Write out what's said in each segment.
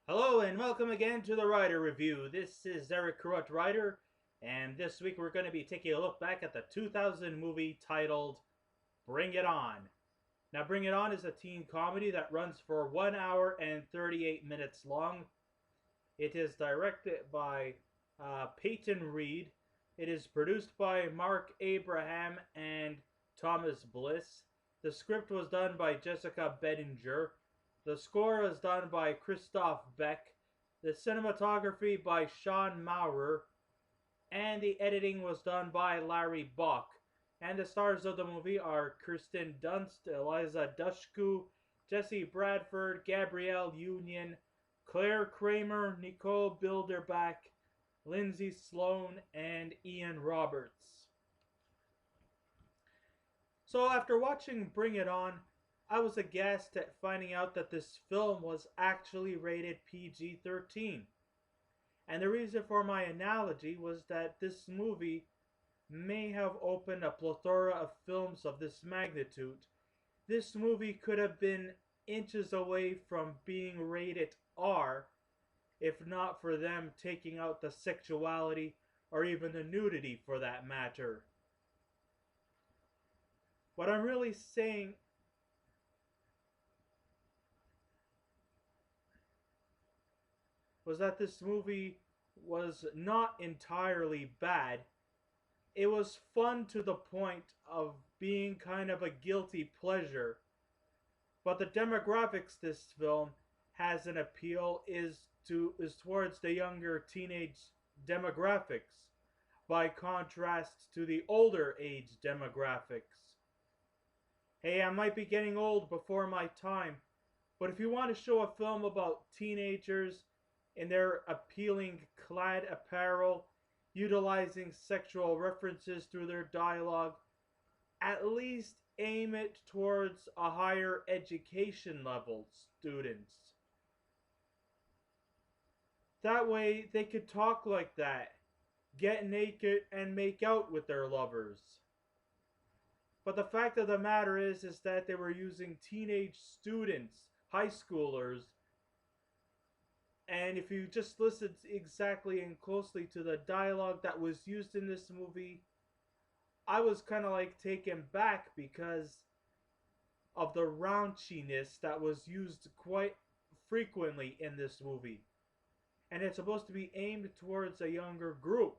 Hello and welcome again to the Rider Review. This is Eric Corrupt Rider, and this week we're going to be taking a look back at the 2000 movie titled Bring It On. Now, Bring It On is a teen comedy that runs for 1 hour and 38 minutes long. It is directed by Peyton Reed. It is produced by Mark Abraham and Thomas Bliss. The script was done by Jessica Bedinger. The score was done by Christoph Beck. The cinematography by Sean Maurer. And the editing was done by Larry Bach. And the stars of the movie are Kirsten Dunst, Eliza Dushku, Jesse Bradford, Gabrielle Union, Claire Kramer, Nicole Bilderback, Lindsay Sloane, and Ian Roberts. So after watching Bring It On, I was aghast at finding out that this film was actually rated PG-13. And the reason for my analogy was that this movie may have opened a plethora of films of this magnitude. This movie could have been inches away from being rated R if not for them taking out the sexuality or even the nudity for that matter. What I'm really saying was that this movie was not entirely bad. It was fun to the point of being kind of a guilty pleasure. But the demographics this film has an appeal is towards the younger teenage demographics, by contrast to the older age demographics. Hey, I might be getting old before my time, but if you want to show a film about teenagers in their appealing clad apparel, utilizing sexual references through their dialogue, at least aim it towards a higher education level students. That way they could talk like that, get naked, and make out with their lovers. But the fact of the matter is that they were using teenage students, high schoolers, and if you just listen exactly and closely to the dialogue that was used in this movie, I was kind of like taken back because of the raunchiness that was used quite frequently in this movie. And it's supposed to be aimed towards a younger group.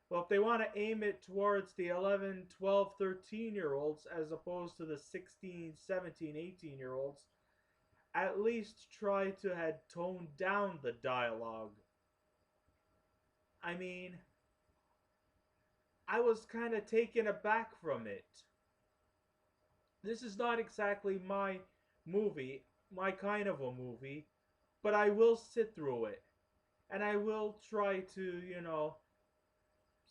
Well, if they want to aim it towards the 11, 12, 13 year olds as opposed to the 16, 17, 18 year olds, at least try to have toned down the dialogue. I mean, I was kind of taken aback from it. This is not exactly my movie, my kind of a movie, but I will sit through it. And I will try to,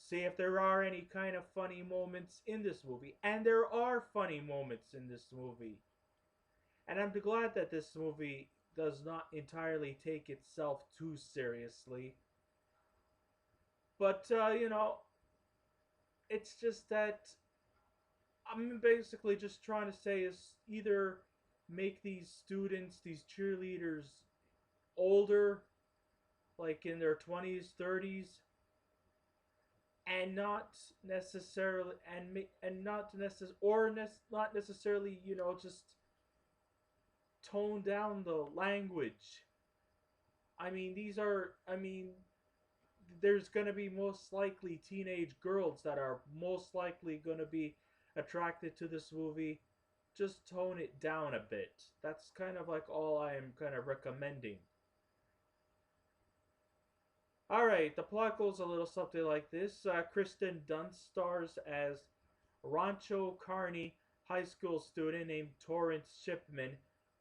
see if there are any kind of funny moments in this movie. And there are funny moments in this movie. And I'm glad that this movie does not entirely take itself too seriously. But, it's just that I'm basically just trying to say is either make these students, these cheerleaders, older, like in their 20s, 30s, and not necessarily and not necess or not necessarily, just tone down the language. I mean, there's going to be most likely teenage girls that are most likely going to be attracted to this movie. Just tone it down a bit. That's kind of like all I am kind of recommending. Alright, the plot goes a little something like this. Kristen Dunst stars as Rancho Carney high school student named Torrance Shipman,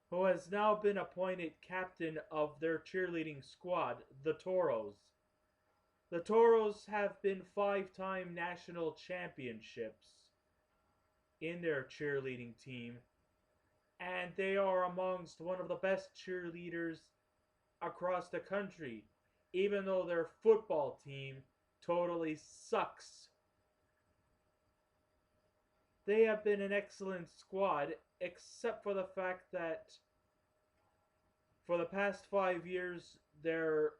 who has now been appointed captain of their cheerleading squad, the Toros. The Toros have been 5-time national championships in their cheerleading team, and they are amongst one of the best cheerleaders across the country, even though their football team totally sucks. They have been an excellent squad, except for the fact that For the past 5 years, their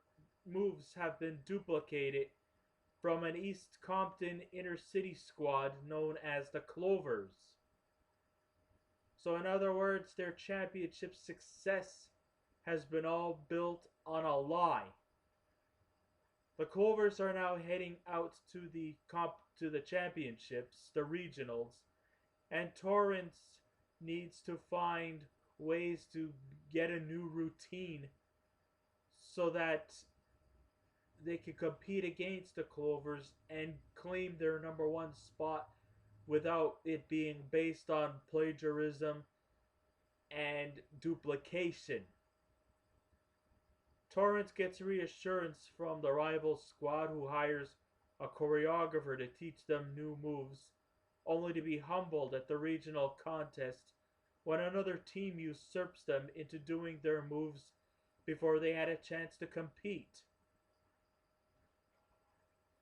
moves have been duplicated from an East Compton inner city squad known as the Clovers. So, in other words, their championship success has been all built on a lie. The Clovers are now heading out to the championships, the regionals, and Torrance needs to find ways to get a new routine so that they can compete against the Clovers and claim their number one spot without it being based on plagiarism and duplication. Torrance gets reassurance from the rival squad, who hires a choreographer to teach them new moves, only to be humbled at the regional contest when another team usurps them into doing their moves before they had a chance to compete.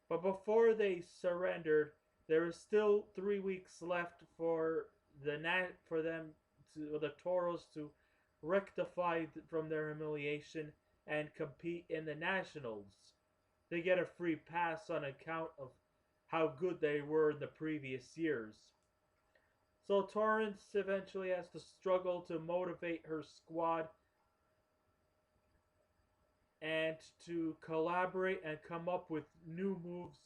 But before they surrendered, there is still 3 weeks left for for them to the Toros to rectify from their humiliation and compete in the Nationals. They get a free pass on account of how good they were in the previous years. So Torrance eventually has to struggle to motivate her squad and to collaborate and come up with new moves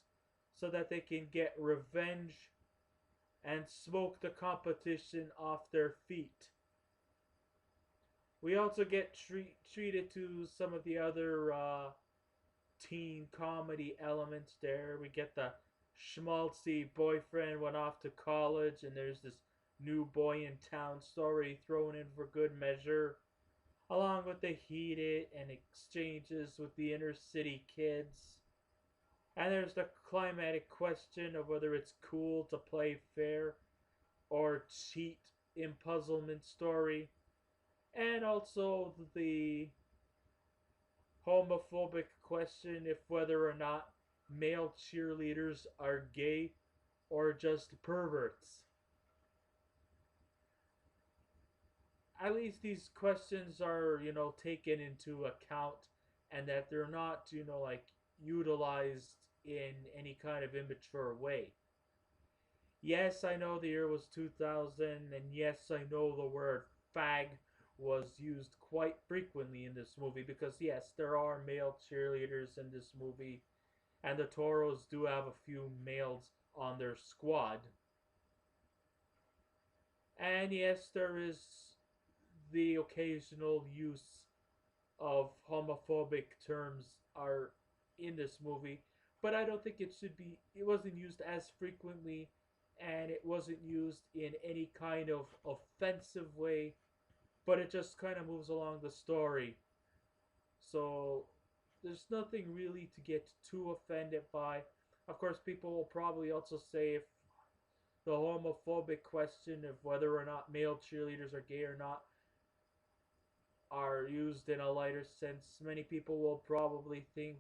so that they can get revenge and smoke the competition off their feet. We also get treated to some of the other teen comedy elements there. We get the schmaltzy boyfriend went off to college and there's this new boy in town story thrown in for good measure, along with the heated and exchanges with the inner city kids. And there's the climatic question of whether it's cool to play fair or cheat in puzzlement story. And also the homophobic question if whether or not male cheerleaders are gay or just perverts. At least these questions are, taken into account and that they're not, like utilized in any kind of immature way. Yes, I know the year was 2000, and yes, I know the word fag was used quite frequently in this movie because, yes, there are male cheerleaders in this movie, and the Toros do have a few males on their squad. And yes, there is the occasional use of homophobic terms are in this movie, but I don't think it wasn't used as frequently and it wasn't used in any kind of offensive way, but it just kind of moves along the story. So there's nothing really to get too offended by. Of course, people will probably also say if the homophobic question of whether or not male cheerleaders are gay or not are used in a lighter sense, many people will probably think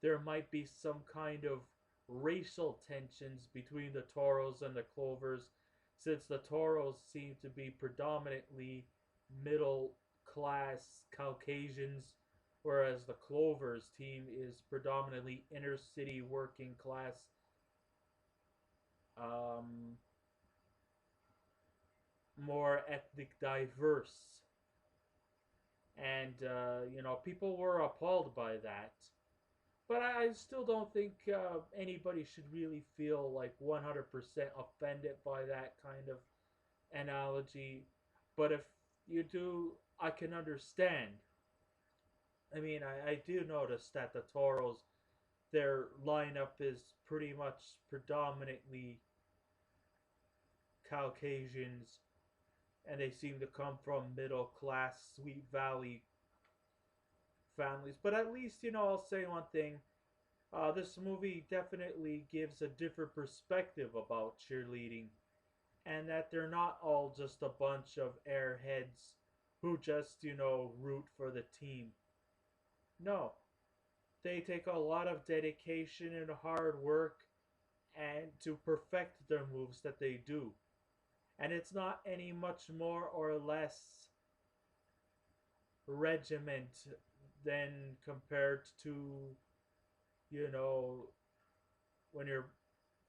there might be some kind of racial tensions between the Toros and the Clovers, since the Toros seem to be predominantly middle class Caucasians, whereas the Clovers team is predominantly inner city working class, um, more ethnic diverse. And, people were appalled by that. But I still don't think anybody should really feel like 100% offended by that kind of analogy. But if you do, I can understand. I mean, I do notice that the Toros, their lineup is pretty much predominantly Caucasians, and they seem to come from middle class Sweet Valley families. But at least, I'll say one thing. This movie definitely gives a different perspective about cheerleading, and that they're not all just a bunch of airheads who just, root for the team. No, they take a lot of dedication and hard work and to perfect their moves that they do. And it's not any much more or less regiment than compared to, you know, when you're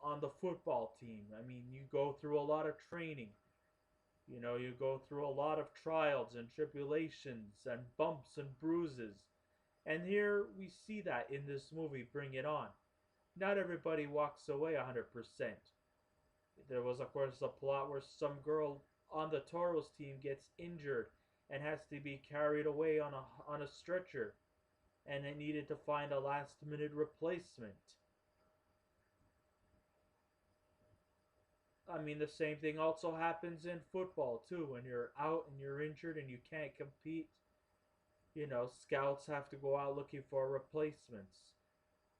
on the football team. I mean, you go through a lot of training. You know, you go through a lot of trials and tribulations and bumps and bruises. And here we see that in this movie, Bring It On. Not everybody walks away 100%. There was, of course, a plot where some girl on the Toros team gets injured and has to be carried away on a stretcher, and they needed to find a last minute replacement. I mean, the same thing also happens in football too. When you're out and you're injured and you can't compete, you know, scouts have to go out looking for replacements.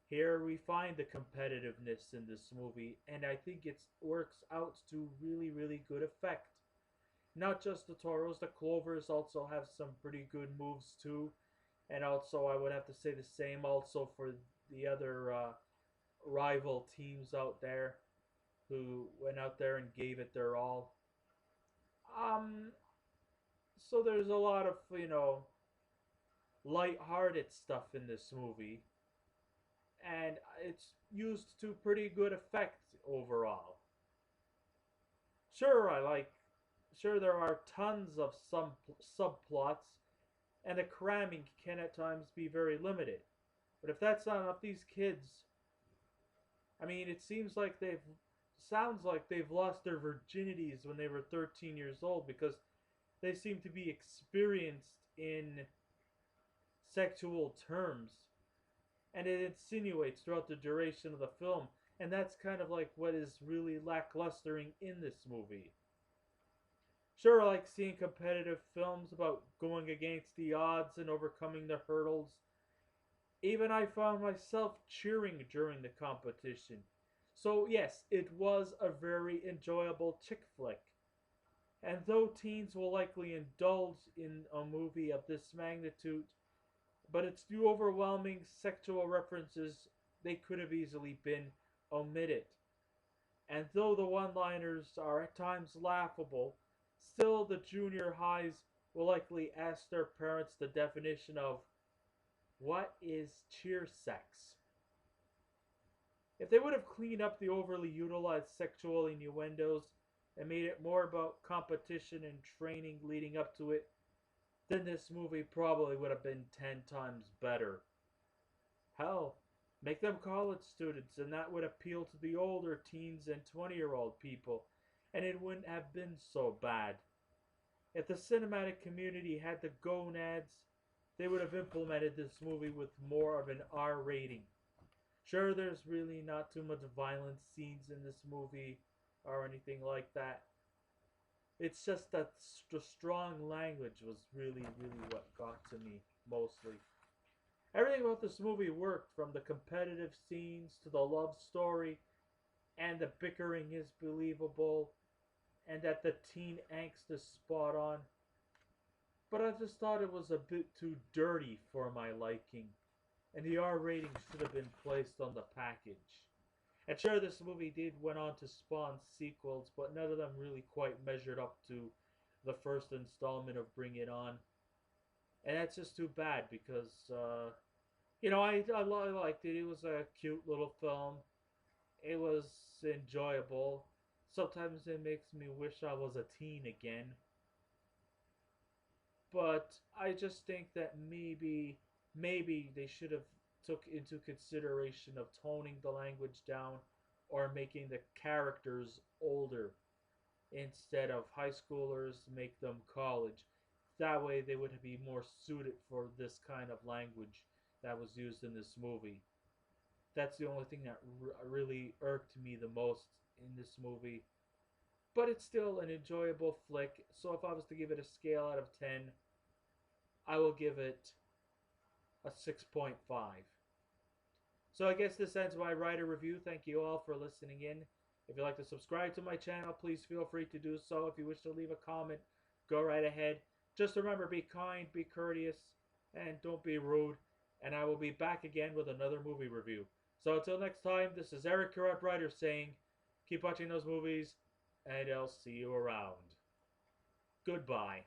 Here we find the competitiveness in this movie, and I think it works out to really, really good effect. Not just the Toros, the Clovers also have some pretty good moves too, and also I would have to say the same also for the other rival teams out there who went out there and gave it their all. Um, so there's a lot of, you know, light-hearted stuff in this movie, and it's used to pretty good effect overall. Sure, sure there are tons of some subplots, and the cramming can at times be very limited. But if that's not enough, these kids, I mean, it sounds like they've lost their virginities when they were 13 years old because they seem to be experienced in sexual terms, and it insinuates throughout the duration of the film, and that's kind of like what is really lacklustering in this movie. Sure, I like seeing competitive films about going against the odds and overcoming the hurdles. Even I found myself cheering during the competition. So yes, it was a very enjoyable chick flick. And though teens will likely indulge in a movie of this magnitude, but its few overwhelming sexual references, they could have easily been omitted. And though the one-liners are at times laughable, still the junior highs will likely ask their parents the definition of what is cheer sex. If they would have cleaned up the overly utilized sexual innuendos and made it more about competition and training leading up to it, then this movie probably would have been 10 times better. Hell, make them college students and that would appeal to the older teens and 20-year-old people, and it wouldn't have been so bad. If the cinematic community had the gonads, they would have implemented this movie with more of an R rating. Sure, there's really not too much violent scenes in this movie or anything like that. It's just that the strong language was really, really what got to me mostly. Everything about this movie worked, from the competitive scenes to the love story, and the bickering is believable, and that the teen angst is spot on. But I just thought it was a bit too dirty for my liking, and the R rating should have been placed on the package. And sure, this movie did went on to spawn sequels, but none of them really quite measured up to the first installment of Bring It On. And that's just too bad because, you know, I liked it. It was a cute little film. It was enjoyable. Sometimes it makes me wish I was a teen again. But I just think that maybe they should have took into consideration of toning the language down or making the characters older instead of high schoolers, make them college. That way they would be more suited for this kind of language that was used in this movie. That's the only thing that really irked me the most in this movie. But it's still an enjoyable flick. So if I was to give it a scale out of 10, I will give it a 6.5. So I guess this ends my writer review. Thank you all for listening in. If you'd like to subscribe to my channel, please feel free to do so. If you wish to leave a comment, go right ahead. Just remember, be kind, be courteous, and don't be rude. And I will be back again with another movie review. So until next time, this is Eric Carrot Writer saying, keep watching those movies, and I'll see you around. Goodbye.